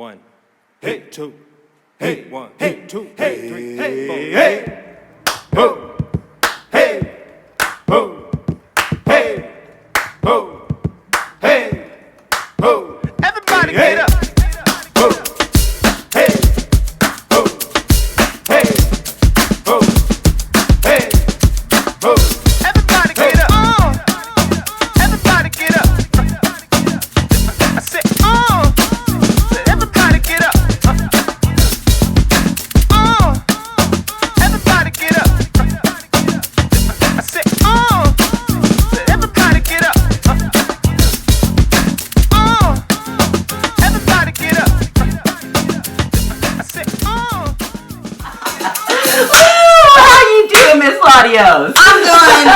One, hey, two, hey, one, hey, two, hey, three, hey, four, hey, ho, hey, ho, hey, ho, hey, ho. Everybody get up. Ho, hey, ho, hey, ho, hey, ho. Everybody get up. Everybody get up. I said, everybody get up. Everybody get up. I said, everybody get up. Everybody get up. I said, How you doing, Miss LaDios? I'm doing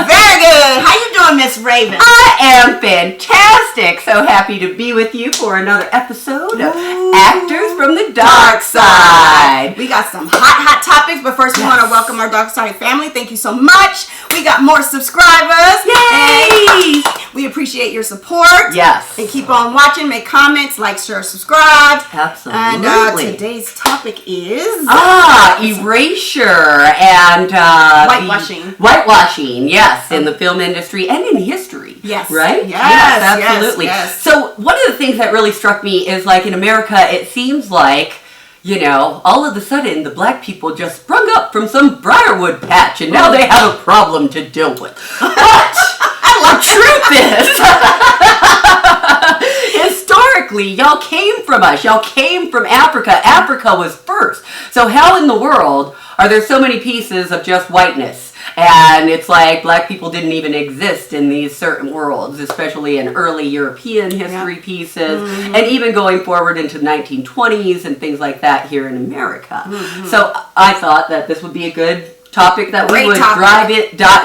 very good. How you doing, Miss Rav'n? I am fantastic. So happy to be with you for another episode of Actors from the Dark Side. We got some hot topics, but first we want to welcome our Dark Side family. Thank you so much. We got more subscribers. Yay! And we appreciate your support. Yes. And keep on watching, make comments, like, share, subscribe. Absolutely. And today's topic is... Erasure and... Whitewashing. Whitewashing, yes, in the film industry and in history. Yes. Right? Yes, absolutely. yes. So one of the things that really struck me is, like, in America, it seems like, you know, all of a sudden the black people just sprung up from some briarwood patch and now they have a problem to deal with. But the truth is, historically, y'all came from us. Y'all came from Africa. Africa was first. So how in the world are there so many pieces of just whiteness? And it's like black people didn't even exist in these certain worlds, especially in early European history pieces, and even going forward into the 1920s and things like that here in America. So I thought that this would be a good topic that we would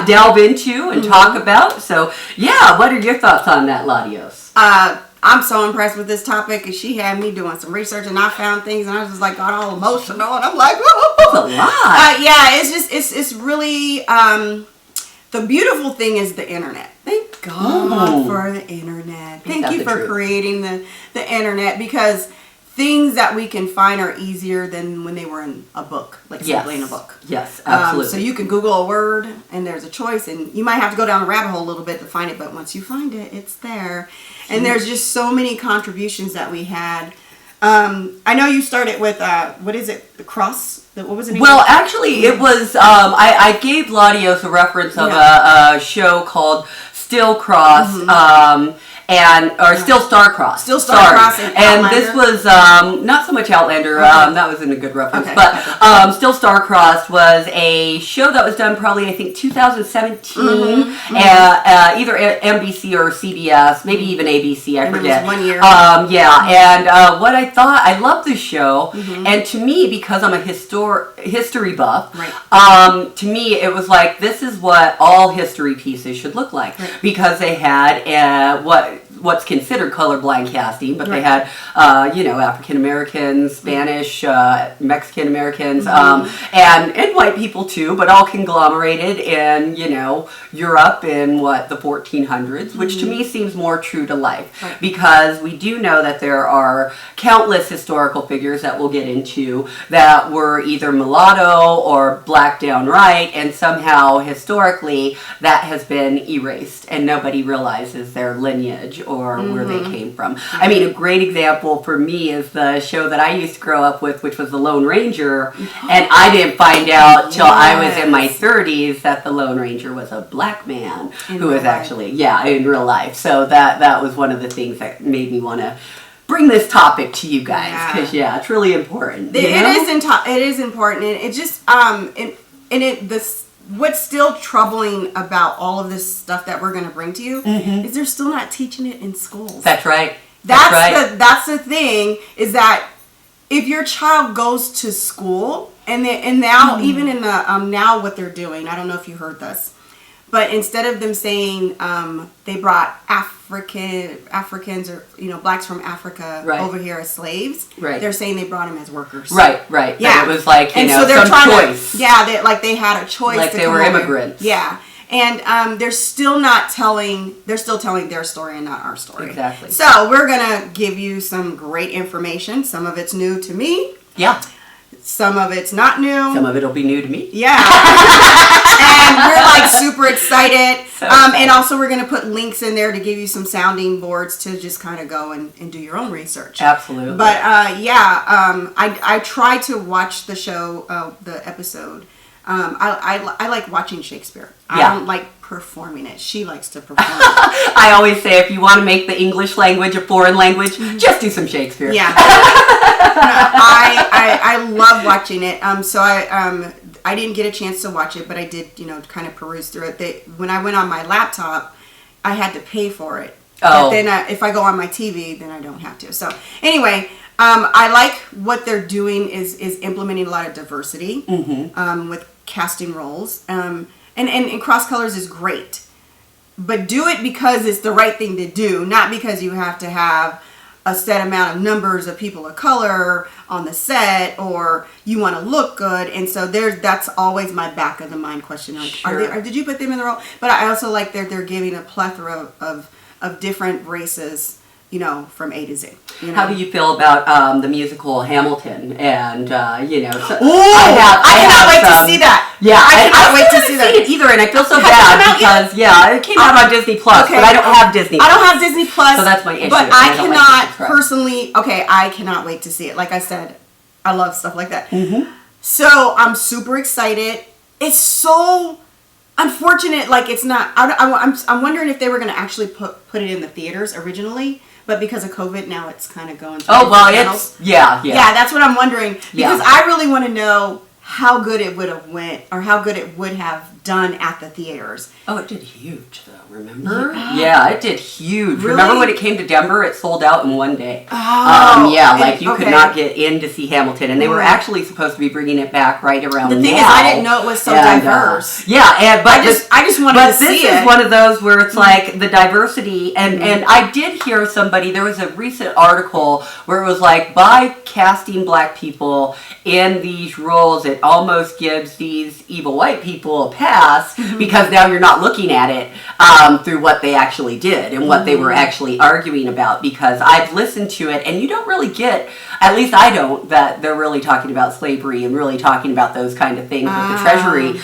delve into and talk about. So yeah, what are your thoughts on that, LaDios? I'm so impressed with this topic, and she had me doing some research, and I found things, and I was just like got all emotional, and I'm like, That's a lot. yeah, it's really the beautiful thing is the internet. Thank God for the internet. Thank you for creating the internet, because things that we can find are easier than when they were in a book, like simply in a book. Yes, absolutely. So you can Google a word and there's a choice, and you might have to go down the rabbit hole a little bit to find it, but once you find it, it's there. And there's just so many contributions that we had. I know you started with, what is it, the cross? What was it? Well, actually, it was, I gave LaDios a reference of a show called Still Cross, Still Star-Crossed. Still Star-Crossed and this was not so much Outlander. That wasn't a good reference, but Still Star-Crossed was a show that was done probably, I think, 2017, either NBC or CBS, maybe even ABC. I forget. It was 1 year. What I thought, I love this show, and to me, because I'm a history buff, to me it was like, this is what all history pieces should look like, because they had what's considered colorblind casting, but they had, African Americans, Spanish, Mexican Americans, and white people too, but all conglomerated in, Europe in the 1400s, which to me seems more true to life, because we do know that there are countless historical figures that we'll get into that were either mulatto or black downright, and somehow historically that has been erased and nobody realizes their lineage or where they came from. I mean, a great example for me is the show that I used to grow up with, which was The Lone Ranger, and I didn't find out till I was in my 30s that the Lone Ranger was a black man who was actually, in real life. So that was one of the things that made me want to bring this topic to you guys, because it's really important. It is important, and it just what's still troubling about all of this stuff that we're going to bring to you is they're still not teaching it in schools. That's right. That's the thing, is that if your child goes to school and now even in the now what they're doing, I don't know if you heard this, but instead of them saying they brought Africans or blacks from Africa over here as slaves, they're saying they brought them as workers. Right. Yeah, it was like so they're some choice. They had a choice. Like they were immigrants. Yeah, And they're still telling their story and not our story. Exactly. So we're going to give you some great information. Some of it's new to me. Yeah. Some of it's not new. Some of it'll be new to me. Yeah. And we're like super excited. So excited. And also we're going to put links in there to give you some sounding boards to just kind of go and do your own research. Absolutely. But I try to watch the show, the episode. I like watching Shakespeare. Yeah. I don't like performing it. She likes to perform it. I always say if you want to make the English language a foreign language, just do some Shakespeare. Yeah. I love watching it. So I didn't get a chance to watch it, but I did, kind of peruse through it. When I went on my laptop, I had to pay for it. Oh. But then if I go on my TV, then I don't have to. So anyway, I like what they're doing is implementing a lot of diversity with casting roles. And cross colors is great. But do it because it's the right thing to do, not because you have to have a set amount of numbers of people of color on the set or you want to look good. And so that's always my back of the mind question. Like, Sure. did you put them in the role? But I also like they're giving a plethora of different races, from A to Z. How do you feel about the musical Hamilton? And Ooh, I cannot wait to see that. Yeah, I cannot wait to see that. it either, and I feel so Has it bad come out yet? because it came out on Disney Plus, Okay. but I don't have Disney. I don't have Disney Plus. So that's my issue. But and I don't like cannot to subscribe. personally. Okay, I cannot wait to see it. Like I said, I love stuff like that. Mm-hmm. So I'm super excited. It's so unfortunate. Like it's not. I'm wondering if they were going to actually put it in the theaters originally, but because of COVID, now it's kind of going to. Oh well, channels. it's yeah. Yeah, that's what I'm wondering because Yeah. I really want to know how good it would have went or how good it would have done at the theaters. Oh, it did huge though. Remember? Yeah, it did huge. Really? Remember when it came to Denver? It sold out in one day. Oh, You could not get in to see Hamilton, and they were actually supposed to be bringing it back right around The thing now. is, I didn't know it was so diverse. But I just wanted to see this it. is one of those where it's like the diversity, and I did hear somebody. There was a recent article where it was like by casting black people in these roles, it almost gives these evil white people a pass because now you're not looking at it through what they actually did and what they were actually arguing about. Because I've listened to it, and you don't really get, at least I don't, that they're really talking about slavery and really talking about those kind of things with the Treasury.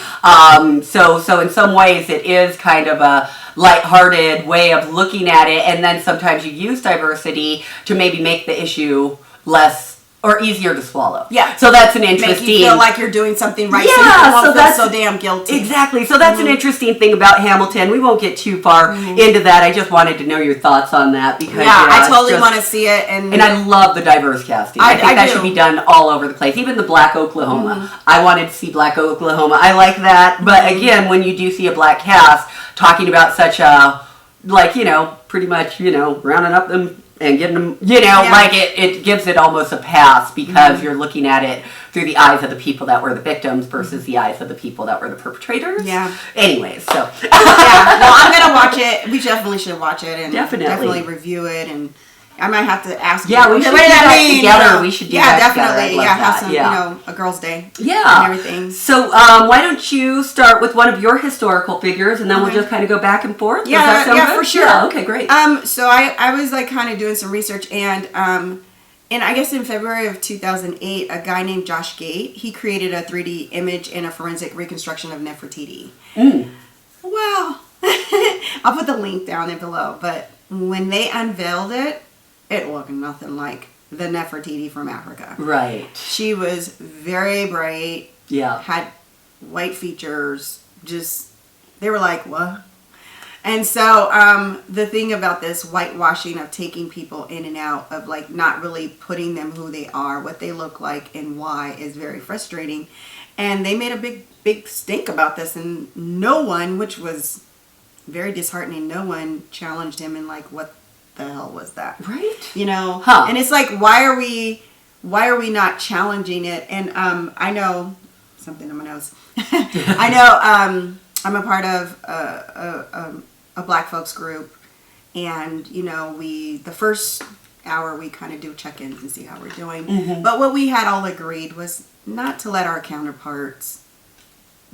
So in some ways it is kind of a lighthearted way of looking at it, and then sometimes you use diversity to maybe make the issue less or easier to swallow. Yeah. So that's an interesting. Make you feel like you're doing something right, Yeah, so you won't so feel that's- so damn guilty. Exactly. So that's an interesting thing about Hamilton. We won't get too far into that. I just wanted to know your thoughts on that because I it's totally just- want to see it, and I love the diverse casting. I think that do. should be done all over the place. Even the Black Oklahoma. I wanted to see Black Oklahoma. I like that. But again, when you do see a black cast talking about such a, pretty much, rounding up them and getting them, it gives it almost a pass because you're looking at it through the eyes of the people that were the victims versus the eyes of the people that were the perpetrators. Yeah. Anyways, so. yeah. Well, I'm gonna watch it. We definitely should watch it and Definitely. review it, and I might have to ask. Yeah, you, we should what do did that mean? together. We should do yeah, that together. definitely. I'd love Yeah, have that. some, Yeah. a girls' day. Yeah. And everything. So, why don't you start with one of your historical figures, and then we'll just kind of go back and forth? Yeah, Does that sound good? for sure. Yeah, okay, great. So I was like kind of doing some research, and I guess in February of 2008, a guy named Josh Gate, he created a 3D image and a forensic reconstruction of Nefertiti. Well, I'll put the link down there below, but when they unveiled it, it looked nothing like the Nefertiti from Africa. Right. She was very bright, Yeah. had white features, they were like, what? And so the thing about this whitewashing of taking people in and out of like not really putting them who they are, what they look like, and why is very frustrating. And they made a big stink about this, and no one, which was very disheartening, no one challenged him in like, what the hell was that? Right. Huh. And it's like, why are we not challenging it? And I know something on my nose. I know I'm a part of a black folks group, and the first hour we kind of do check-ins and see how we're doing. But what we had all agreed was not to let our counterparts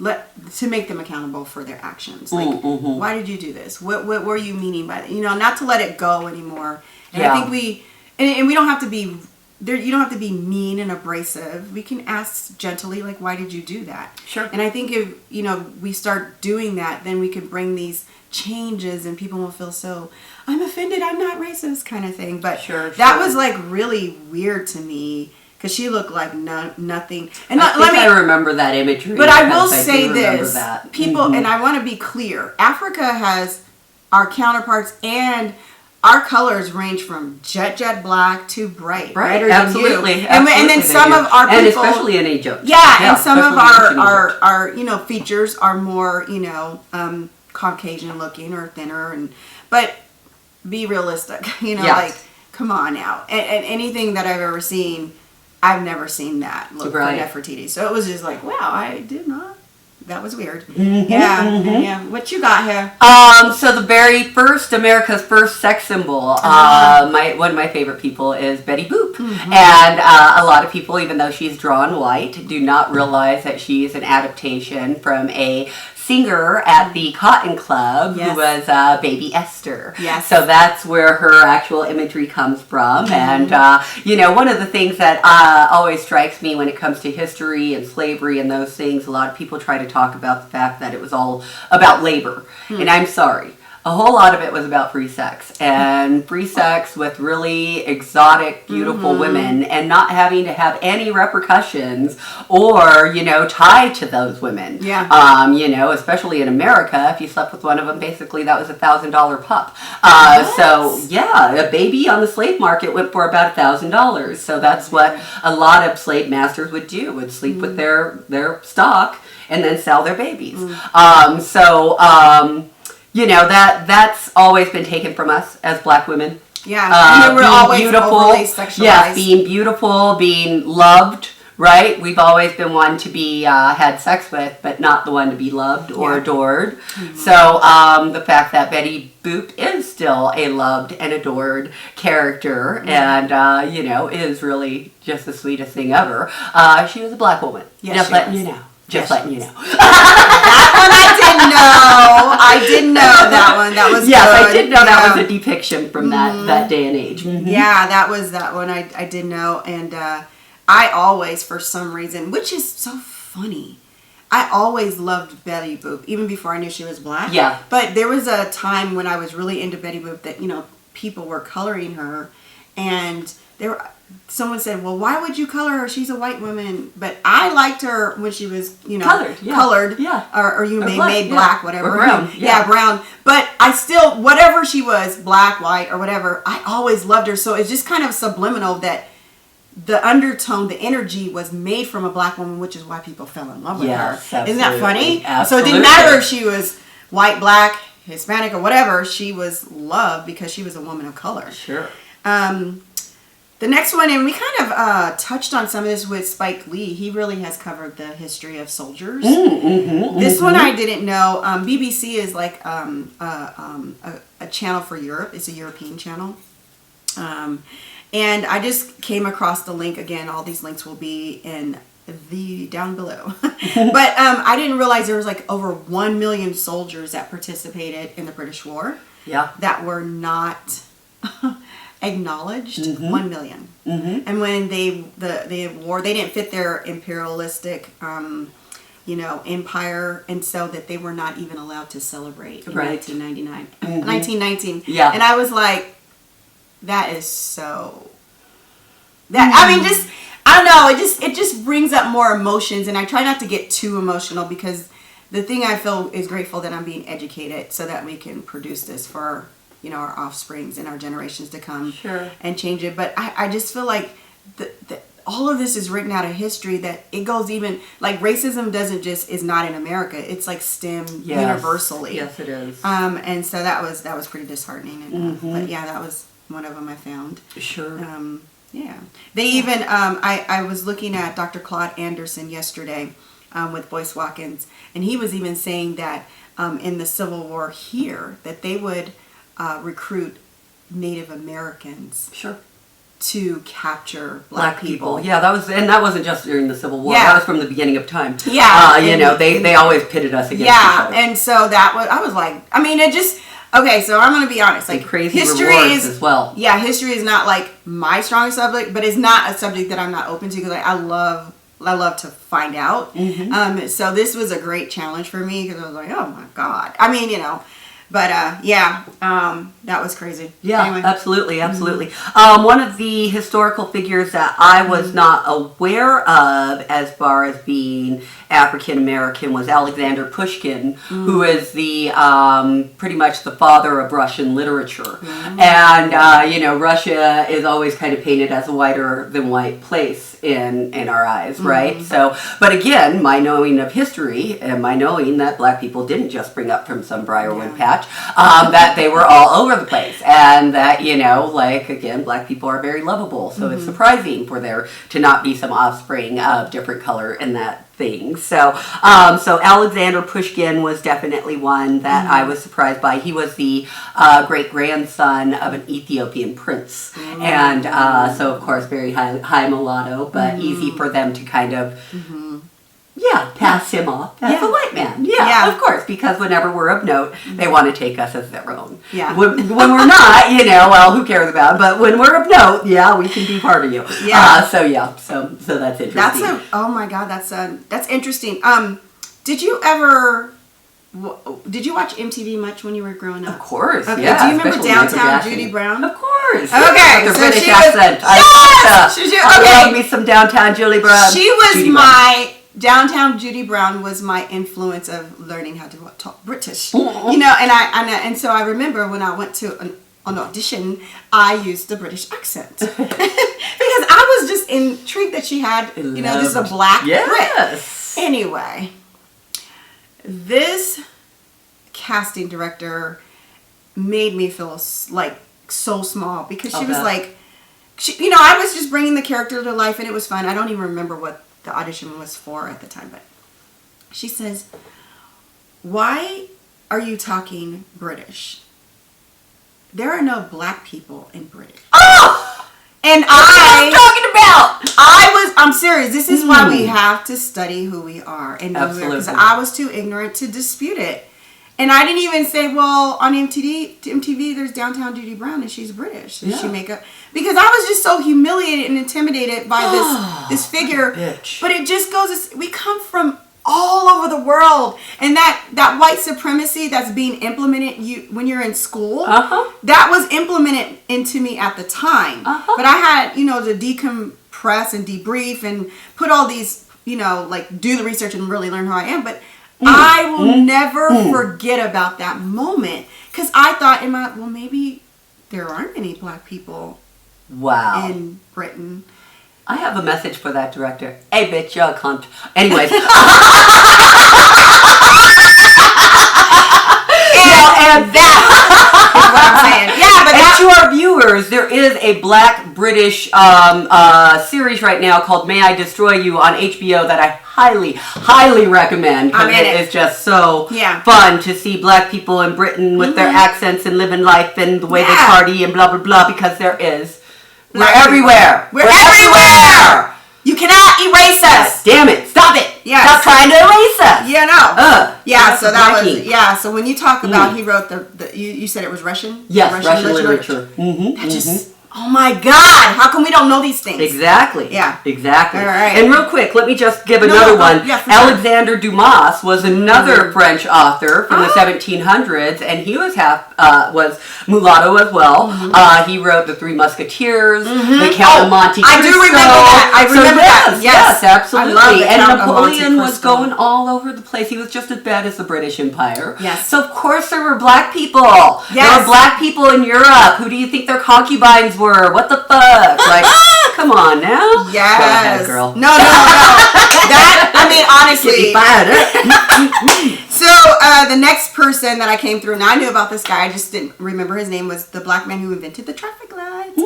to make them accountable for their actions. Like, why did you do this? What were you meaning by that? Not to let it go anymore. And I think we don't have to be there. You don't have to be mean and abrasive. We can ask gently, like, why did you do that? Sure. And I think if we start doing that, then we can bring these changes, and people will feel so, I'm offended, I'm not racist, kind of thing. But that was like really weird to me. Because she looked like nothing. And I remember that imagery. But I will say this. People, and I want to be clear. Africa has our counterparts, and our colors range from jet black to brighter absolutely. than you. And then some of our people. And especially in Egypt. Yeah, and some of our features are more, Caucasian looking or thinner. But be realistic. Like, come on now. And anything that I've ever seen, I've never seen that look for Nefertiti. So it was just like, wow, I did not. That was weird. Yeah. What you got here? So the very first, America's first sex symbol, one of my favorite people is Betty Boop. And a lot of people, even though she's drawn white, do not realize that she's an adaptation from a singer at the Cotton Club who was Baby Esther. Yes. So that's where her actual imagery comes from. And, one of the things that always strikes me when it comes to history and slavery and those things, a lot of people try to talk about the fact that it was all about labor. And I'm sorry. A whole lot of it was about free sex, and free sex with really exotic, beautiful women, and not having to have any repercussions or, tied to those women. Yeah. Especially in America, if you slept with one of them, basically that was $1,000 pup. So yeah, a baby on the slave market went for about $1,000. So that's what a lot of slave masters would do, would sleep with their stock and then sell their babies. That's always been taken from us as black women. Yeah, and we're always beautiful, overly sexualized. Yes, being beautiful, being loved, right? We've always been one to be had sex with, but not the one to be loved or adored. So the fact that Betty Boop is still a loved and adored character, and is really just the sweetest thing ever. She was a black woman. Yes, just letting you know. Just letting you know. That one I didn't know that one. That was yes, good. I did know that was a depiction from that day and age. Yeah, that was that one I did know. And I always, for some reason, which is so funny, I always loved Betty Boop, even before I knew she was black. Yeah. But there was a time when I was really into Betty Boop that, people were coloring her, and someone said, well, why would you color her? She's a white woman. But I liked her when she was, colored. Yeah. Or you made black, black, whatever. Or brown. Yeah, brown. But I still, whatever she was, black, white, or whatever, I always loved her. So it's just kind of subliminal that the undertone, the energy was made from a black woman, which is why people fell in love with her. Absolutely. Isn't that funny? Absolutely. So it didn't matter if she was white, black, Hispanic, or whatever. She was loved because she was a woman of color. Sure. The next one, and we kind of touched on some of this with Spike Lee. He really has covered the history of soldiers. This one I didn't know. BBC is like a channel for Europe. It's a European channel. And I just came across the link. Again, all these links will be in down below. But I didn't realize there was like over 1 million soldiers that participated in the British War. Yeah. That were not acknowledged. 1 million. And when they war, they didn't fit their imperialistic empire, and so that they were not even allowed to celebrate in 1999 1919. Yeah. And I was like, that is so I mean, just I don't know, it just brings up more emotions, and I try not to get too emotional, because the thing I feel is grateful that I'm being educated so that we can produce this for our offsprings and our generations to come. Sure. And change it. But I just feel like all of this is written out of history, that it goes even, like, racism is not in America. It's like stemmed universally. Yes, it is. And so that was pretty disheartening. And, but yeah, that was one of them I found. Sure. Yeah. They even, I was looking at Dr. Claude Anderson yesterday with Boyce Watkins, and he was even saying that in the Civil War here, that they would recruit Native Americans. Sure. to capture black people. Yeah, that wasn't just during the Civil War. Yeah. That was from the beginning of time. Yeah. They always pitted us against each Yeah, other. and so I was like, I mean, it just, okay, so I'm going to be honest. Like, crazy history rewards is, as well. Yeah, history is not like my strongest subject, but it's not a subject that I'm not open to because I love to find out. Mm-hmm. So this was a great challenge for me because I was like, oh my God. I mean, but that was crazy. Yeah, Anyway. absolutely. One of the historical figures that I was not aware of as far as being African American was Alexander Pushkin, who is the pretty much the father of Russian literature. And Russia is always kind of painted as a whiter than white place in our eyes, right? So, but again, my knowing of history and my knowing that black people didn't just spring up from some briarwood patch, that they were all over the place, and that again, black people are very lovable. So it's surprising for there to not be some offspring of different color in that thing. So Alexander Pushkin was definitely one that I was surprised by. He was the great grandson of an Ethiopian prince, and so of course very high mulatto, but easy for them to kind of pass him off as a white man. Yeah, of course, because whenever we're of note, they want to take us as their own. Yeah. When we're not, well, who cares about it? But when we're of note, we can be part of you. Yeah. So that's interesting. Oh my God, that's interesting. Did you watch MTV much when you were growing up? Of course. Okay. Yeah, Do you remember especially Michael Downtown Jackson. Judy Brown? Of course. Okay, The so British she was- accent. Yes! I love me some Downtown Julie Brown. She was Judy my Downtown Judy Brown was my influence of learning how to talk British. And so I remember when I went to an audition, I used the British accent because I was just intrigued that she had, this is a black Brit. Anyway, this casting director made me feel like so small because she was like, I was just bringing the character to life and it was fun. I don't even remember what the audition was for at the time, but she says, "Why are you talking British? There are no black people in British." Oh! And I'm talking about. I'm serious. This is why we have to study who we are and know who we are, because I was too ignorant to dispute it. And I didn't even say, well, on MTV, there's Downtown Judy Brown, and she's British. Does she make up? Because I was just so humiliated and intimidated by this figure. Bitch. But it just goes, we come from all over the world. And that white supremacy that's being implemented when you're in school, that was implemented into me at the time. But I had, to decompress and debrief and put all these, do the research and really learn who I am. But I will never forget about that moment because I thought maybe there aren't any black people in Britain. I have a message for that director. Hey, bitch, you're a cunt. Anyways. And that is what I'm saying. Yeah, but to our viewers, there is a black British series right now called May I Destroy You on HBO that I highly, highly recommend because it is just so fun to see black people in Britain with their accents and living life and the way they party and blah, blah, blah, because we're everywhere. We're everywhere. You cannot erase us. Damn it. Stop it. Yes. Stop trying to erase us. Yeah, no. So that breaking. was, so when you talk about, he wrote you said it was Russian? Yes, Russian literature. That just, oh my God, how come we don't know these things? Exactly. Yeah. Exactly. All right. And real quick, let me just give another one. Yeah, Alexander Dumas was another French author from the 1700s, and he was was mulatto as well. He wrote The Three Musketeers, The Count of Monte Cristo. I do remember that. I remember that. Yes, absolutely. And Count of Napoleon Monte was Cristo. going all over the place. He was just as bad as the British Empire. Yes. So of course there were black people. Yes. There were black people in Europe. Who do you think their concubines were? What the fuck? Like, come on now. Yes. Go ahead, girl. No. That, honestly. So the next person that I came through, and I knew about this guy, I just didn't remember his name, was the black man who invented the traffic lights.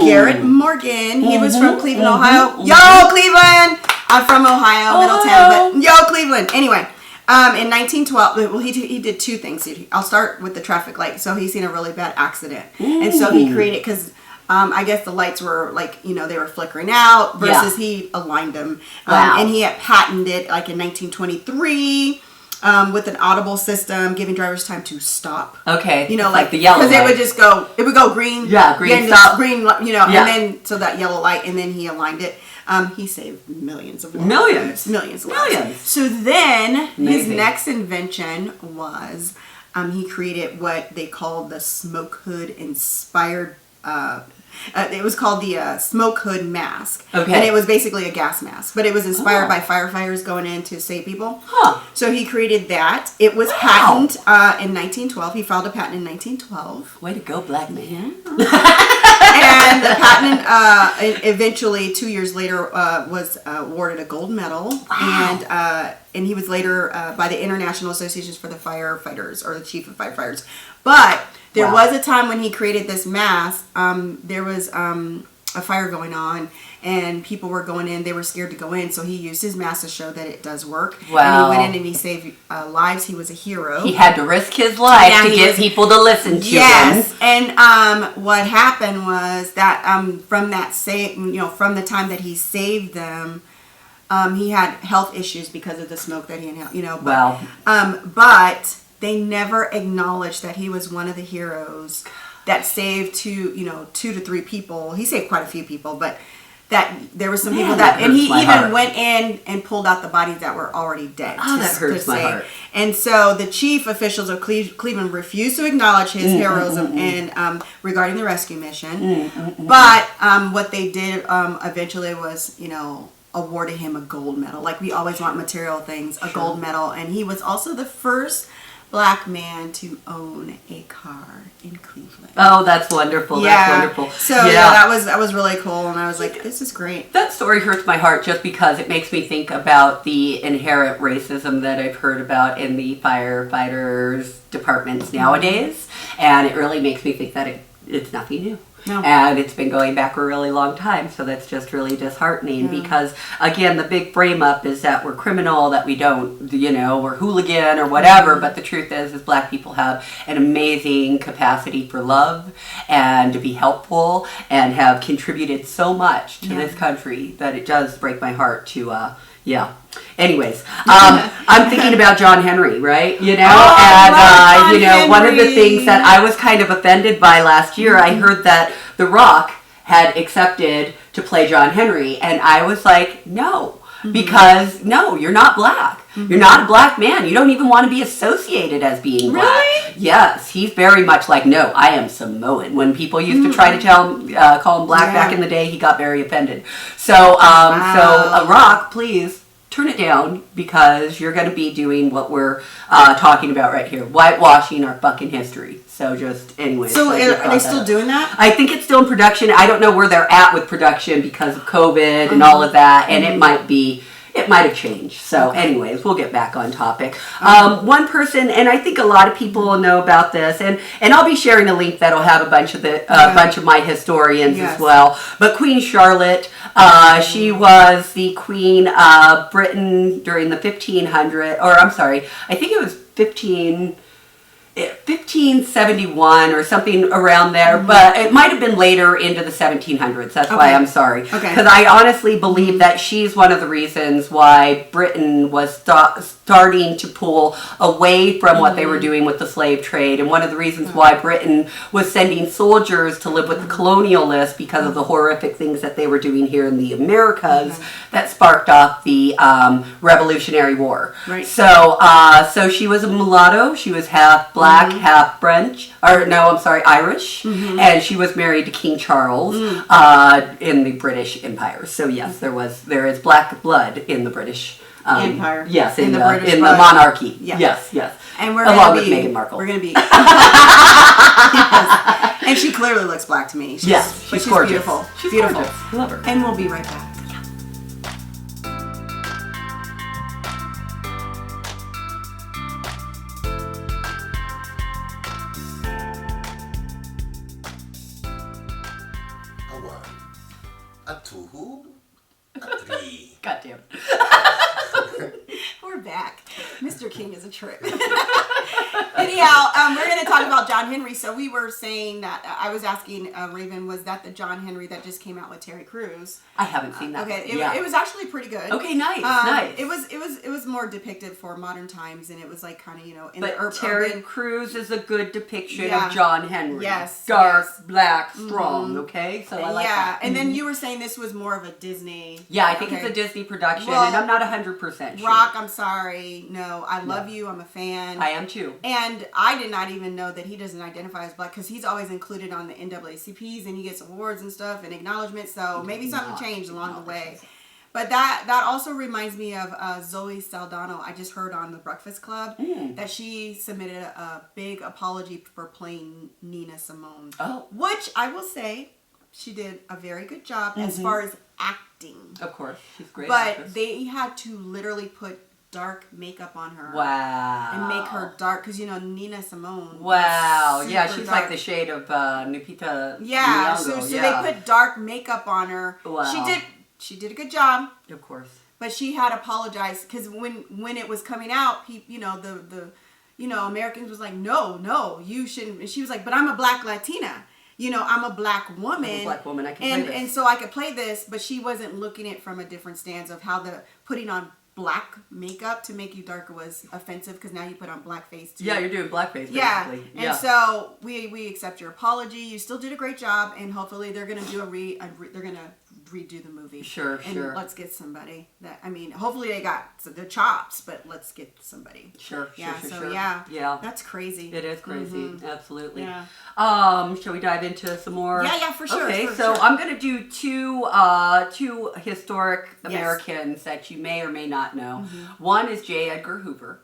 Garrett Morgan. He was from Cleveland, Ohio. Yo, Cleveland! I'm from Ohio, Middletown, but yo, Cleveland. Anyway, in 1912, well, he did two things. I'll start with the traffic light. So he's seen a really bad accident. And so he created, because I guess the lights were like, they were flickering out versus he aligned them. Wow. And he had patented it like in 1923 with an audible system, giving drivers time to stop. Okay. Like the yellow light. Because it would go green. Yeah, green then stop. Green, and then, so that yellow light, and then he aligned it. He saved millions of lives. Millions of lives. So then, his next invention was, he created what they called the smoke hood inspired, it was called the smoke hood mask. Okay. And it was basically a gas mask, but it was inspired by firefighters going in to save people. Huh. So he created that. It was patented in 1912. He filed a patent in 1912. Way to go, black man. And the patent eventually 2 years later was awarded a gold medal. Wow. And he was later by the International Associations for the Firefighters, or the Chief of Firefighters. But there was a time when he created this mask. There was a fire going on, and people were going in. They were scared to go in, so he used his mask to show that it does work. Wow. And he went in and he saved lives. He was a hero. He had to risk his life to get people to listen to him. And what happened was that from that from the time that he saved them, he had health issues because of the smoke that he inhaled. But they never acknowledged that he was one of the heroes that saved two to three people. He saved quite a few people, but that there were some people that, and he even went in and pulled out the bodies that were already dead. Oh, that hurts my heart. And so the chief officials of Cleveland refused to acknowledge his heroism and regarding the rescue mission. But what they did eventually was, awarded him a gold medal. Like, we always want material things, a gold medal. And he was also the first Black man to own a car in Cleveland. Oh, that's wonderful. That's wonderful. So that was really cool, and I was like, this is great. That story hurts my heart just because it makes me think about the inherent racism that I've heard about in the firefighters departments nowadays, and it really makes me think that it's nothing new. No. And it's been going back a really long time, so that's just really disheartening because, again, the big frame up is that we're criminal, that we don't, we're hooligan or whatever, but the truth is Black people have an amazing capacity for love and to be helpful and have contributed so much to this country that it does break my heart to, Anyways, I'm thinking about John Henry, right? One of the things that I was kind of offended by last year, I heard that The Rock had accepted to play John Henry, and I was like, no, because no, you're not Black. You're not a Black man. You don't even want to be associated as being Black. Really? Yes, he's very much like, no, I am Samoan. When people used to try to call him Black back in the day, he got very offended. So, A Rock, please turn it down, because you're going to be doing what we're talking about right here, whitewashing our fucking history. So anyways. So are they still doing that? I think it's still in production. I don't know where they're at with production because of COVID and all of that, and it might have changed. So anyways, we'll get back on topic. One person, and I think a lot of people will know about this, and I'll be sharing a link that'll have a bunch of my historians as well. But Queen Charlotte, she was the Queen of Britain during the 1500s, or I'm sorry, I think it was 1571 or something around there, but it might have been later into the 1700s. That's why I'm sorry. Because I honestly believe that she's one of the reasons why Britain was starting to pull away from what they were doing with the slave trade, and one of the reasons why Britain was sending soldiers to live with the colonialists because of the horrific things that they were doing here in the Americas that sparked off the Revolutionary War. Right. So she was a mulatto. She was half Black, half French, Irish, and she was married to King Charles in the British Empire. So yes, there is Black blood in the British Empire. Yes, in the British in the monarchy. Yeah. Yes. And we're along with Meghan Markle. We're gonna be. And she clearly looks Black to me. She's gorgeous. Beautiful. She's beautiful. Gorgeous. I love her. And we'll be right back. A two, a three. God damn it. We're back. Mr. King is a trip. Anyhow, we're going to talk about John Henry. So we were saying that, I was asking Rav'n, was that the John Henry that just came out with Terry Crews? I haven't seen that. Okay, Yeah. it was actually pretty good. Okay, nice. It was more depicted for modern times, and it was like kind of, in But the Terry urban. Crews is a good depiction Yeah. of John Henry. Yes, Dark, yes. black, strong, okay? So I like that. And then you were saying this was more of a Disney. Yeah, I think okay. it's a Disney production, Well, and I'm not 100% sure. Rock, I'm sorry. No, I love you. I'm a fan. I am too. And I did not even know that he doesn't identify as black because he's always included on the NAACPs and he gets awards and stuff and acknowledgments. So maybe something changed along the way. But that also reminds me of Zoe Saldana. I just heard on the Breakfast Club that she submitted a big apology for playing Nina Simone. Oh. Which I will say she did a very good job as far as acting. Of course, she's great. But actress. they had to literally put dark makeup on her. Wow. And make her dark, because Nina Simone. Wow. was Yeah, super she's dark. like the shade of Lupita Yeah, Nyong'o. so they put dark makeup on her. Wow. She did a good job, Of course. but she had apologized because when it was coming out, the Americans was like, no, you shouldn't. And she was like, but I'm a black Latina. I'm a black woman. I'm a black woman. I can play this. And so I could play this, but she wasn't looking at it from a different stance of how the putting on black makeup to make you darker was offensive because now you put on blackface too. Yeah, you're doing blackface, basically. Yeah, Yeah. and so we accept your apology. You still did a great job, and hopefully they're gonna do they're gonna redo the movie. Sure, and sure. let's get somebody that hopefully they got the chops, but let's get somebody. Sure, Yeah. sure, So sure. yeah, that's crazy. It is crazy, absolutely. Yeah. Shall we dive into some more? Yeah, for sure. Okay, for so sure. I'm gonna do two historic Yes. Americans that you may or may not know. Mm-hmm. One is J. Edgar Hoover.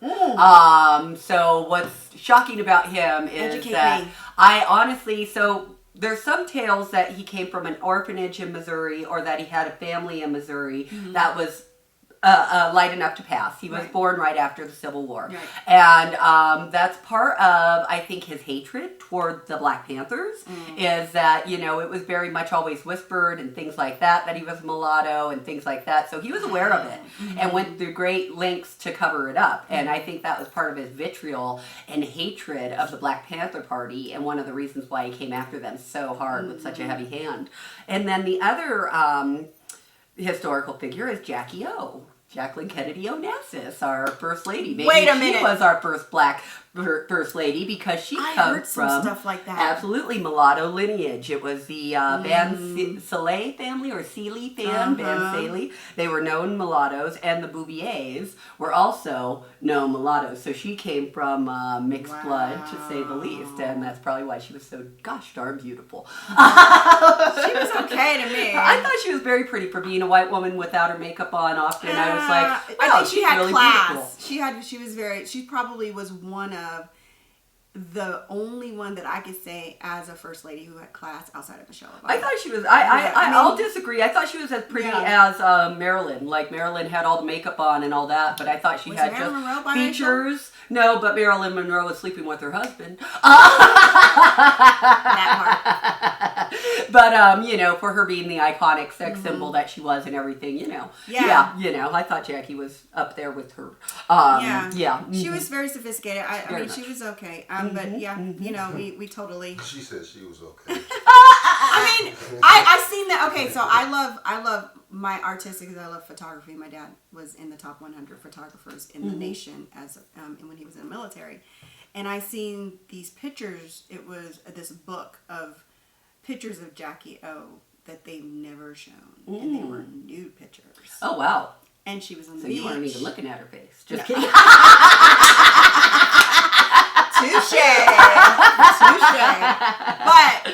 So what's shocking about him is Educate that me. I honestly there's some tales that he came from an orphanage in Missouri or that he had a family in Missouri that was light enough to pass. He was Right. born right after the Civil War. Right. And that's part of, I think, his hatred toward the Black Panthers is that, it was very much always whispered and things like that he was mulatto and things like that. So he was aware of it and went through great lengths to cover it up. And I think that was part of his vitriol and hatred of the Black Panther Party and one of the reasons why he came after them so hard with such a heavy hand. And then the other historical figure is Jackie O. Jacqueline Kennedy Onassis, our first lady. Maybe Wait a minute. She was our first black first lady because she I comes heard some from stuff like that. absolutely mulatto lineage. It was the Van Sallee family or Sealy Van Sallee. They were known mulattoes, and the Bouviers were also known mulattoes. So she came from mixed blood, to say the least, and that's probably why she was so gosh darn beautiful. She was okay to me. I thought she was very pretty for being a white woman without her makeup on. Often I was like, I wow, think she she's had really class. beautiful. She probably was one of the only one that I could say as a first lady who had class outside of Michelle Obama. I thought she was. I mean- I'll disagree. I thought she was as pretty Yeah. as Marilyn. Like Marilyn had all the makeup on and all that, but I thought she Was had Marilyn just Monroe biracial? features. No, but Marilyn Monroe was sleeping with her husband. That But for her being the iconic sex symbol that she was and everything, Yeah. I thought Jackie was up there with her. Yeah. She mhm. was very sophisticated. I Very mean, she much. was okay. But yeah, we totally. She said she was okay. I mean, I seen that. Okay, so I love my artistic because I love photography. My dad was in the top 100 photographers in the nation as when he was in the military, and I seen these pictures. It was this book of pictures of Jackie O that they've never shown, and they were nude pictures. Oh wow! And she was on the So beach. you weren't even looking at her face. Just kidding. Touche. But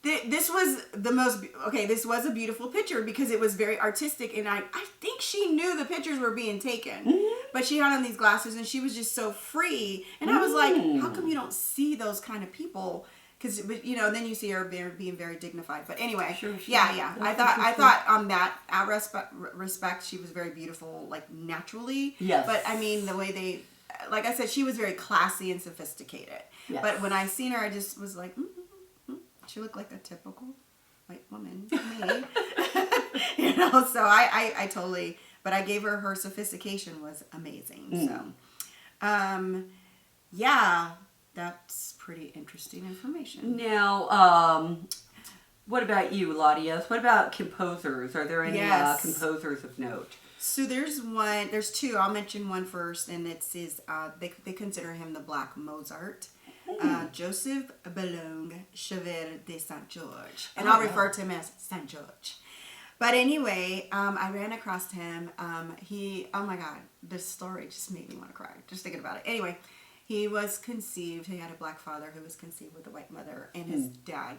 this was this was a beautiful picture because it was very artistic, and I think she knew the pictures were being taken. But she had on these glasses, and she was just so free. And I was like, how come you don't see those kind of people? Because then you see her being very dignified. But anyway, Sure. yeah. I thought on that respect, she was very beautiful, like naturally. Yes. But I mean, the way like I said, she was very classy and sophisticated. Yes. But when I seen her, I just was like, she looked like a typical white woman to me. So I totally, but I gave her sophistication was amazing. So Yeah, that's pretty interesting information. Now, what about you, LaDios? What about composers? Are there any Yes. composers of note? So there's two. I'll mention one first, and it's they consider him the Black Mozart. Joseph Boulogne, Chevalier de Saint George. And I'll refer to him as Saint George. But anyway, I ran across him. Oh my God, this story just made me want to cry, just thinking about it. Anyway, he was conceived, he had a black father who was conceived with a white mother, and his dad,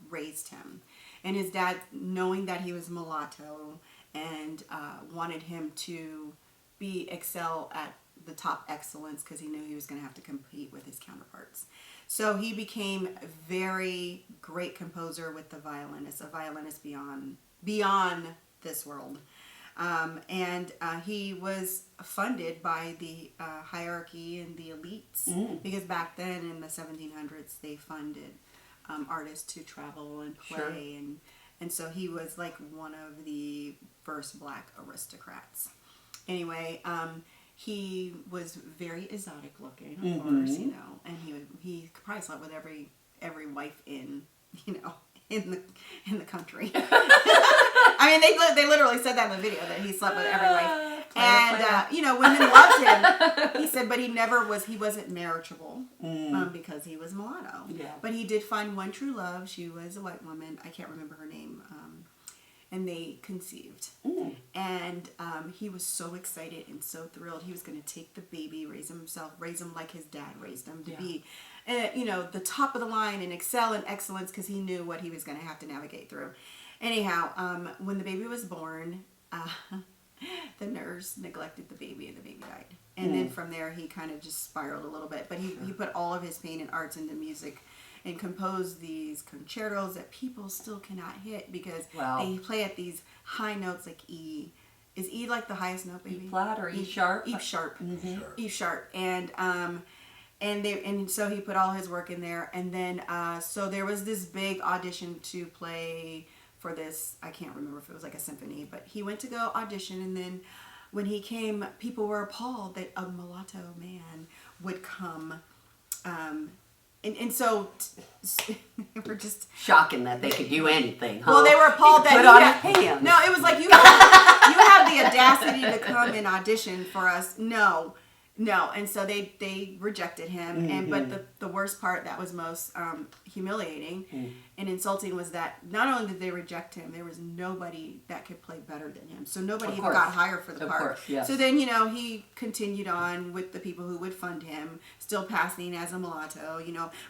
raised him. And his dad, knowing that he was mulatto and wanted him to excel at the top excellence because he knew he was going to have to compete with his counterparts. So he became a very great composer with the violinist, a violinist beyond this world. And he was funded by the hierarchy and the elites because back then in the 1700s they funded artists to travel and play, and so he was like one of the first black aristocrats. Anyway, he was very exotic looking, of course, and he probably slept with every wife in the country. I mean, they literally said that in the video that he slept with every wife. And, women loved him. He said, but he wasn't marriageable because he was mulatto. Yeah. But he did find one true love. She was a white woman. I can't remember her name. And they conceived. And he was so excited and so thrilled. He was going to take the baby, raise him like his dad raised him, to be, the top of the line and excel in excellence because he knew what he was going to have to navigate through. Anyhow, when the baby was born, the nurse neglected the baby and the baby died. And then from there, he kind of just spiraled a little bit. But he put all of his pain and arts into music and composed these concertos that people still cannot hit because they play at these high notes like E. Is E like the highest note, baby? E flat or E sharp? E sharp. E sharp. And so he put all his work in there. And then, so there was this big audition to play for this, I can't remember if it was like a symphony, but he went to go audition, and then when he came, people were appalled that a mulatto man would come, and so we're just shocking that they could do anything, huh? Well, they were appalled that put on his hands. No, it was like you have the audacity to come and audition for us. No, and so they rejected him, but the worst part that was most humiliating and insulting was that not only did they reject him, there was nobody that could play better than him. So nobody even got hired for the part. Course, yes. So then he continued on with the people who would fund him, still passing as a mulatto.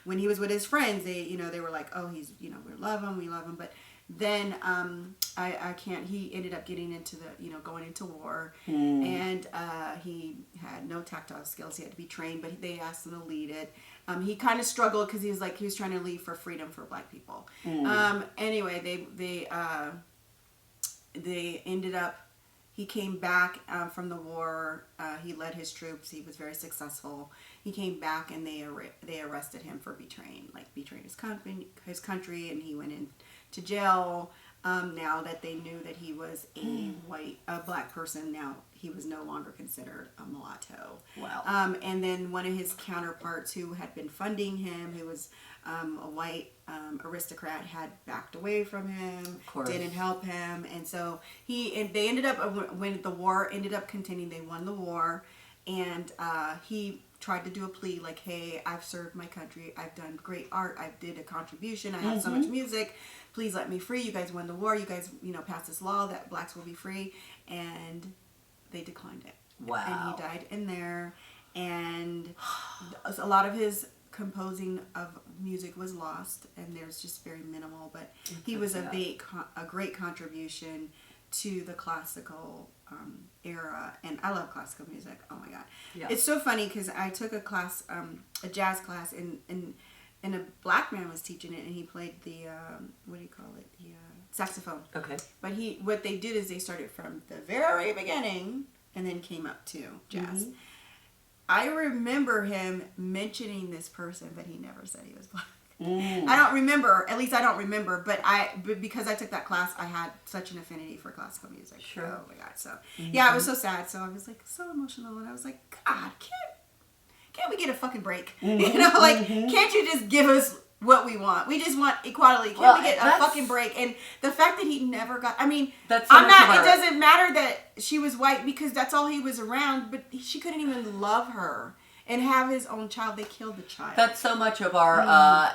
When he was with his friends, they were like, oh, he's we love him, but. Then I can't. He ended up getting into going into war, and he had no tactile skills. He had to be trained, but they asked him to lead it. He kind of struggled because he was trying to lead for freedom for black people. Anyway, they ended up. He came back from the war. He led his troops. He was very successful. He came back, and they arrested him for betraying his country, and he went into jail. Now that they knew that he was a black person, now he was no longer considered a mulatto. Wow. And then one of his counterparts who had been funding him, who was a white aristocrat, had backed away from him, didn't help him, and so they ended up, when the war ended up continuing, they won the war, and he tried to do a plea like, hey, I've served my country, I've done great art, I did a contribution, I have so much music, please let me free. You guys won the war, you guys passed this law that blacks will be free, and they declined it. Wow. And he died in there, and a lot of his composing of music was lost, and there's just very minimal, but he was a great contribution to the classical era, and I love classical music. Oh my god. Yeah. It's so funny because I took a class, a jazz class, and a black man was teaching it, and he played the the saxophone. Okay. But what they did is they started from the very beginning and then came up to jazz. I remember him mentioning this person, but he never said he was black. I don't remember, at least I don't remember, but because I took that class, I had such an affinity for classical music. Sure. Oh my god. So yeah, it was so sad. So I was like so emotional, and I was like, God, can't we get a fucking break? You know, like, can't you just give us what we want? We just want equality. Can't we get a fucking break? And the fact that he never got, I mean, That's so I'm much not, of it our- doesn't matter that she was white because that's all he was around, but she couldn't even love her and have his own child. They killed the child. That's so much of our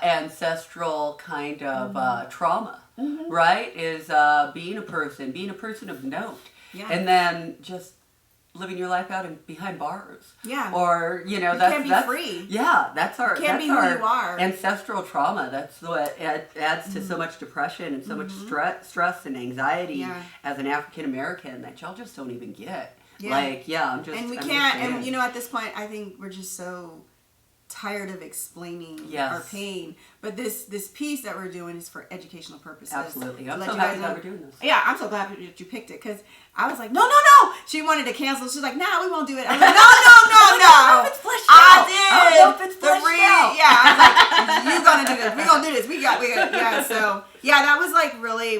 ancestral kind of trauma, right? Is being a person of note, and then just living your life out behind bars. Yeah. Or can't that's be free. Yeah, that's our can't that's be who our you are. ancestral trauma. That's what adds to so much depression and so much stress and anxiety as an African American that y'all just don't even get. Yeah. Like, I'm just And we I'm can't, just and saying. at this point, I think we're just so tired of explaining our pain. But this piece that we're doing is for educational purposes. Absolutely. I'm to so let you guys happy that know- we're doing this. Yeah, I'm so glad that you picked it because I was like, no. She wanted to cancel. She's like, nah, we won't do it. I was like, no. I don't know if it's fleshed I out. did. I don't know if it's fleshed out. Yeah, I was like, you gonna do this. We gonna do this. We got. Yeah. So yeah, that was like really.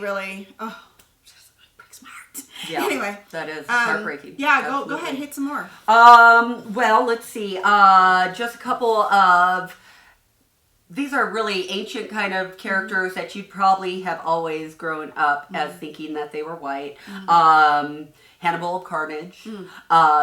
Just breaks my heart. Yeah. Anyway, that is heartbreaking. Yeah, go Absolutely. ahead, hit some more. Well, let's see. Just a couple of. These are really ancient kind of characters that you'd probably have always grown up as thinking that they were white. Hannibal of Carnage,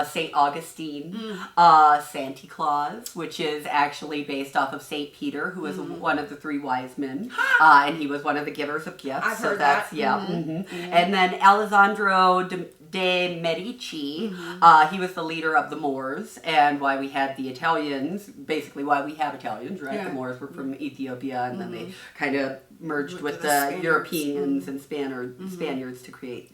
St. Augustine, Santa Claus, which is actually based off of St. Peter, who was one of the three wise men, and he was one of the givers of gifts. I've heard that's, that. Yeah. And then Alessandro de Medici, he was the leader of the Moors, and why we had the Italians, basically why we have Italians, right? Yeah. The Moors were from Ethiopia, and then they kind of merged with the the Spaniards. Europeans and Spaniards to create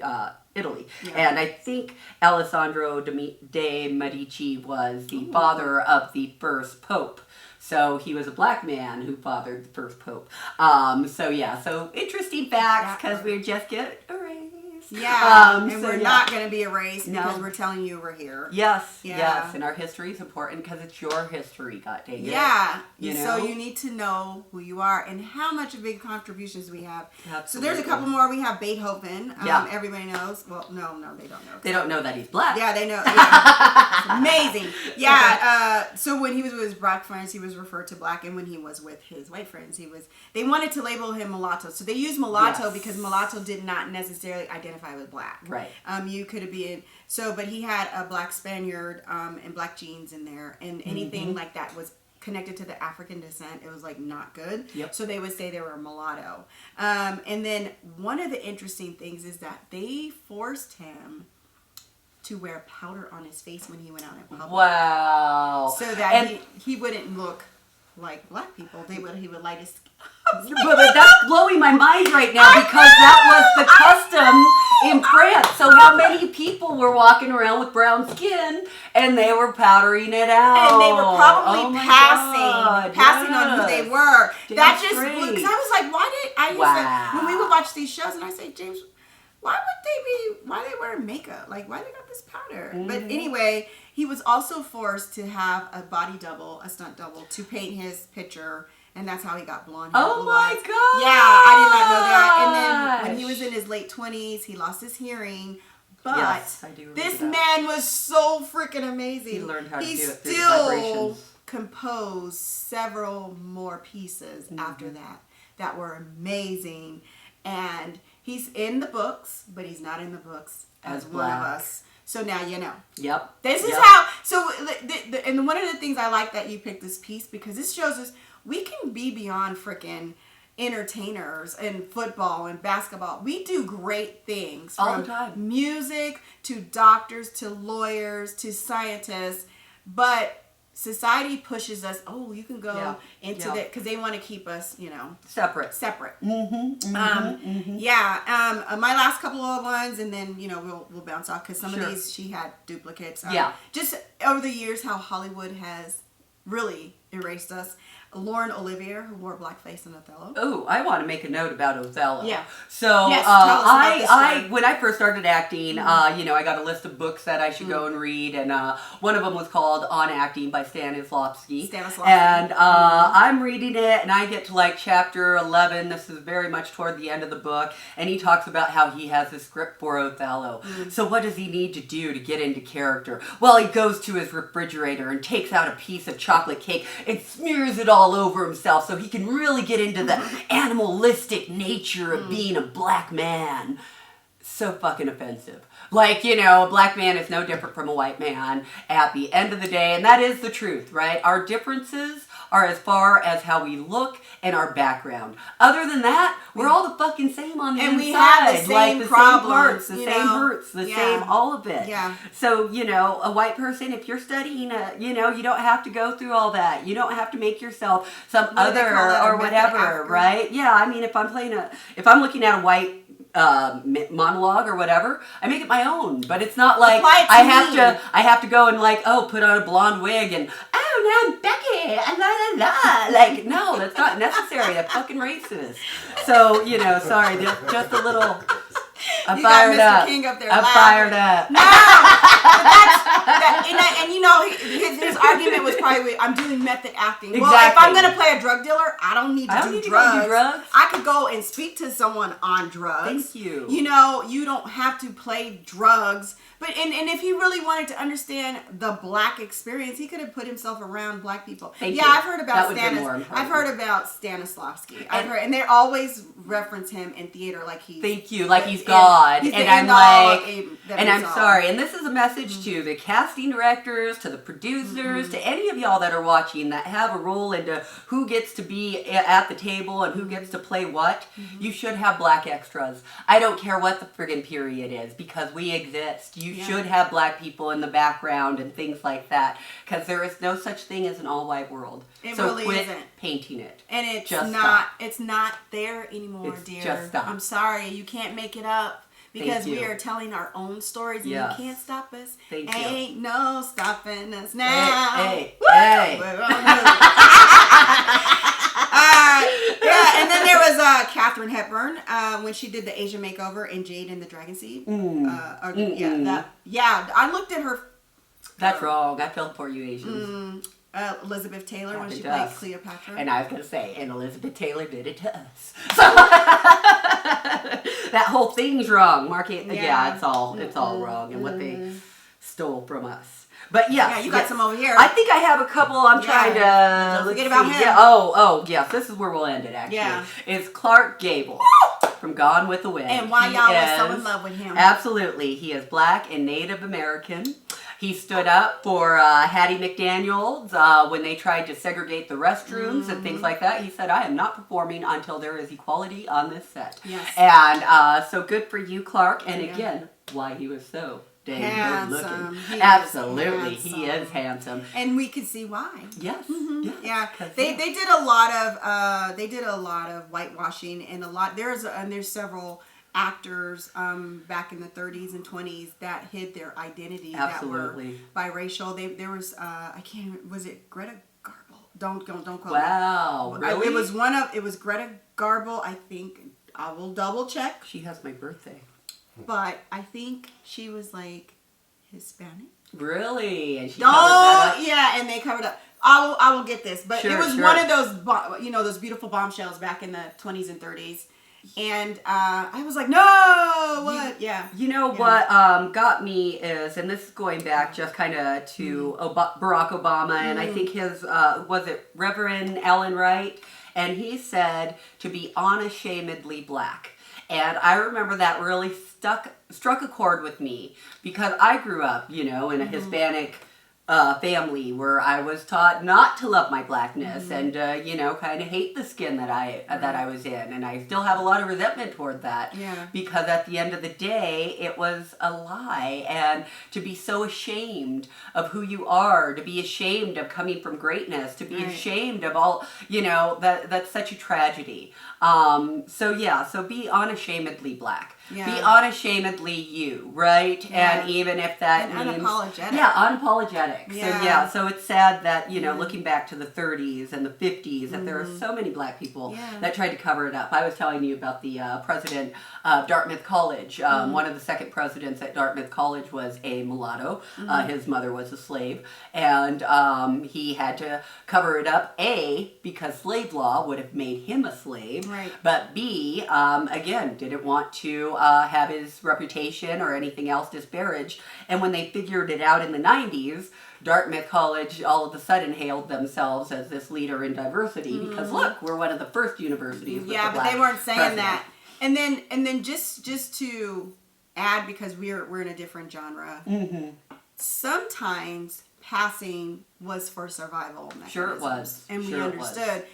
Italy. Yeah. And I think Alessandro de Medici was the father of the first pope. So he was a black man who fathered the first pope. So interesting facts because we're just getting erased. Yeah, and so we're yeah. not going to be erased because No. we're telling you we're here. Yes, Yeah. yes, and our history is important because it's your history, god dang it. Yeah, You so know? you need to know who you are and how much big contributions we have. Absolutely. So there's a couple more. We have Beethoven. Yeah. Everybody knows. Well, no, they don't know. They don't know that he's black. Yeah, they know. Yeah. It's amazing. Yeah. So when he was with his black friends, he was referred to black, and when he was with his white friends, they wanted to label him mulatto. So they used mulatto Yes. because mulatto did not necessarily identify with black. Right. You could have been but he had a black Spaniard and black genes in there, and anything like that was connected to the African descent. It was like not good. Yep. So they would say they were mulatto. And then one of the interesting things is that they forced him to wear powder on his face when he went out in public. Wow. So that And- he wouldn't look like black people. He would light his skin. But that's blowing my mind right now because that was the custom in France. So how many people were walking around with brown skin and they were powdering it out? And they were probably Oh my passing God, on who they yes. were. Damn That just straight. because I was like, why did I used Wow. to when we would watch these shows and I say, James, why they wearing makeup? Like why they got this powder? But anyway, he was also forced to have a body double, a stunt double, to paint his picture. And that's how he got blonde hair. Oh blue my eyes. God. Yeah, I did not know that. And then when he was in his late 20s, he lost his hearing. But Yes, I do remember this that. man was so freaking amazing. He learned how to do it through the still vibrations. composed several more pieces after that were amazing. And he's in the books, but he's not in the books as one of black. us. So now you know. Yep. This is Yep. how. So, and one of the things I like that you picked this piece because this shows us we can be beyond freaking entertainers and football and basketball. We do great things All from the time. music to doctors to lawyers to scientists, but society pushes us. Oh, you can go into that because they want to keep us, Separate. separate. Mm-hmm. My last couple of ones, and then we'll bounce off because some Sure. of these she had duplicates. Yeah. Just over the years, how Hollywood has really erased us. Lauren Olivier, who wore blackface in Othello. Oh, I want to make a note about Othello. Yeah. So Yes, tell us about this story. when I first started acting, I got a list of books that I should go and read, and one of them was called On Acting by Stanislavski. And I'm reading it, and I get to like chapter 11. This is very much toward the end of the book, and he talks about how he has a script for Othello. So what does he need to do to get into character? Well, he goes to his refrigerator and takes out a piece of chocolate cake and smears it all over himself so he can really get into the animalistic nature of being a black man. So fucking offensive. Like, a black man is no different from a white man at the end of the day, and that is the truth, right? Our differences are as far as how we look and our background. Other than that, we're all the fucking same on the inside. And we have the same like the problems, same parts, the same hurts, the same all of it. Yeah. So, a white person, if you're studying, you don't have to go through all that. You don't have to make yourself some other or whatever, right? Yeah, I mean, if I'm looking at a white monologue or whatever, I make it my own, but it's not like I have to go and put on a blonde wig and now I'm Becky and la la la. Like, no, that's not necessary. That's fucking racist. So, sorry, just a little. I'm fired up. King up there I'm laughing. fired up. No, his argument was probably, I'm doing method acting. Exactly. Well, if I'm going to play a drug dealer, I don't need to do drugs. I could go and speak to someone on drugs. Thank you. You don't have to play drugs. But and if he really wanted to understand the black experience, he could have put himself around black people. Thank you. I've heard about Stanislavski. And they always reference him in theater like he's God. I'm sorry. And this is a message to the casting directors, to the producers, to any of y'all that are watching that have a role into who gets to be at the table and who gets to play what. You should have black extras. I don't care what the friggin' period is, because we exist. You should have black people in the background and things like that, because there is no such thing as an all-white world. So really quit isn't. painting it. And it's just not. stop. It's not there anymore, It's dear. just stop. I'm sorry, you can't make it up. Because Thank you. we are telling our own stories and you can't stop us. Thank you. Ain't no stopping us now. Hey. We're on the and then there was Katharine Hepburn when she did the Asian makeover in Jade and the Dragon Seed. I looked at her. That's wrong. I felt for you, Asians. Elizabeth Taylor when she played Cleopatra. And I was going to say, and Elizabeth Taylor did it to us. So that whole thing's wrong. It's all wrong and what they stole from us. But you got some over here. I think I have a couple. I'm trying to. Don't forget about him. Yeah. Yes. This is where we'll end it. Actually, it's Clark Gable from Gone with the Wind. And why y'all are so in love with him? Absolutely, he is black and Native American. He stood up for Hattie McDaniels when they tried to segregate the restrooms and things like that. He said, I am not performing until there is equality on this set. Yes. And so good for you, Clark. And again, why he was so dang good looking. Absolutely, he is handsome. And we can see why. Yes. Yes. Yeah. They did a lot of whitewashing and there's several actors back in the 30s and 20s that hid their identity that were biracial. There was was it Greta Garbo? Don't quote me. Wow, really? It was Greta Garbo, I think. I will double check. She has my birthday. But I think she was like Hispanic. Really? And she covered that up? Yeah, and they covered up. I will get this, but it was one of those those beautiful bombshells back in the 20s and 30s. And I was like, no, what? What got me is, and this is going back just kind of to Barack Obama, and I think his, was it Reverend Ellen Wright? And he said to be unashamedly black. And I remember that really struck a chord with me, because I grew up, in a Hispanic family where I was taught not to love my blackness and kind of hate the skin that I was in, and I still have a lot of resentment toward that because at the end of the day it was a lie. And to be so ashamed of who you are, to be ashamed of coming from greatness, to be ashamed of all, that's such a tragedy. So be unashamedly black. Yeah. Be unashamedly you, right? Yeah. And even if that And means unapologetic. Yeah, unapologetic. Yeah. So it's sad that, looking back to the 30s and the 50s, that there are so many black people that tried to cover it up. I was telling you about the president of Dartmouth College. One of the second presidents at Dartmouth College was a mulatto. His mother was a slave. And he had to cover it up, A, because slave law would have made him a slave. Right. But B, again, didn't want to have his reputation or anything else disparaged. And when they figured it out in the 90s, Dartmouth College all of a sudden hailed themselves as this leader in diversity because look, we're one of the first universities. With Yeah, the but they black weren't saying president. that. And then just to add, because we're in a different genre. Sometimes passing was for survival mechanisms. Sure it was. And we Sure it was. understood.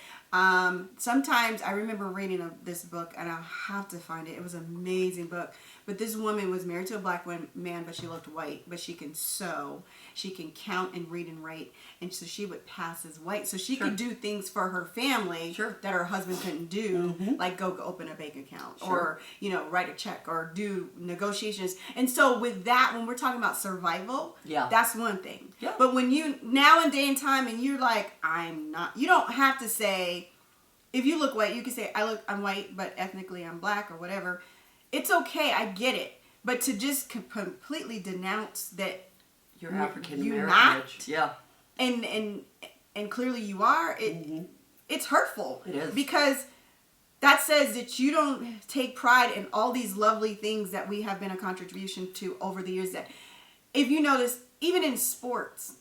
Sometimes I remember reading this book, and I'll have to find it. It was an amazing book. But this woman was married to a black man, but she looked white. But she can sew, she can count and read and write, and so she would pass as white. So she could do things for her family that her husband couldn't do, like go open a bank account or write a check or do negotiations. And so with that, when we're talking about survival, that's one thing. Yeah. But when you now in day and time, and you're like, I'm not. You don't have to say. If you look white, you can say, I'm white, but ethnically I'm black or whatever. It's okay, I get it. But to just completely denounce that You're African you're American. not, Yeah. and clearly you are, it's hurtful. It is. Because that says that you don't take pride in all these lovely things that we have been a contribution to over the years. That, if you notice, even in sports,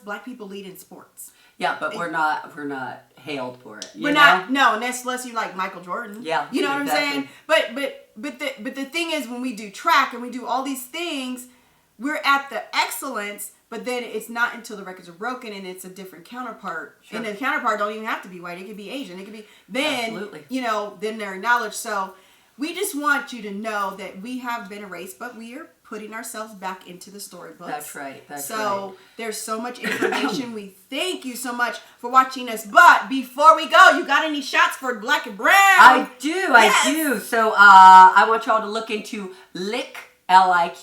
black people lead in sports. Yeah, but we're not hailed for it. We're not, no, unless you like Michael Jordan. Yeah, you know exactly. what I'm saying? But the thing is, when we do track and we do all these things, we're at the excellence. But then it's not until the records are broken and it's a different counterpart. Sure. And the counterpart don't even have to be white. It could be Asian. It could be then. Absolutely. Then they're acknowledged. So we just want you to know that we have been erased, but we are putting ourselves back into the storybooks. That's right. So there's so much information. We thank you so much for watching us. But before we go, you got any shots for Black and Brown? I do. So I want y'all to look into Lick, Liq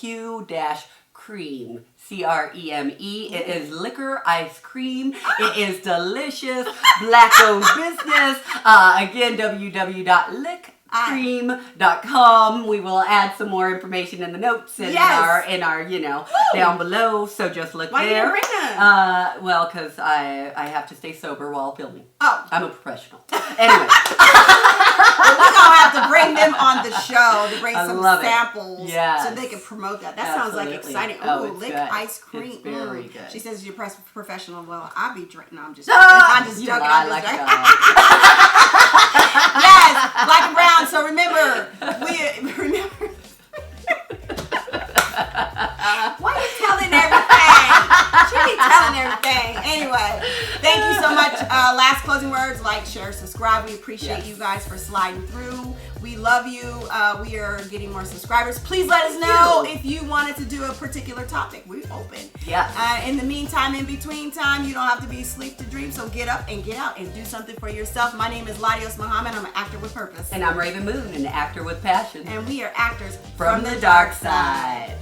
-cream. CREME. It is liquor ice cream. It is delicious. Black-owned business. Again, www.lickcream.com. We will add some more information in the notes and in our down below. So just look Why there. you didn't bring them? Well, because I have to stay sober while filming. Oh. I'm a professional. Anyway. Well, we're going to have to bring them on the show to bring some samples Yes. so they can promote that. That sounds like Absolutely. exciting. Oh, Ooh, it's lick good. ice cream. It's very good. She says you're professional. Well, I'll be drinking. No, I'm just You joking. lie I'm just like joking. a dog. Yes, Black and Brown. So remember. Why are you telling everything? She be telling everything. Anyway, thank you so much. Last closing words, like, share, subscribe. We appreciate you guys for sliding through. We love you. We are getting more subscribers. Please let us know if you wanted to do a particular topic. We're open. Yes. In the meantime, in between time, you don't have to be asleep to dream. So get up and get out and do something for yourself. My name is LaDios Muhammad. I'm an actor with purpose. And I'm Rav'n, an actor with passion. And we are actors From the dark side.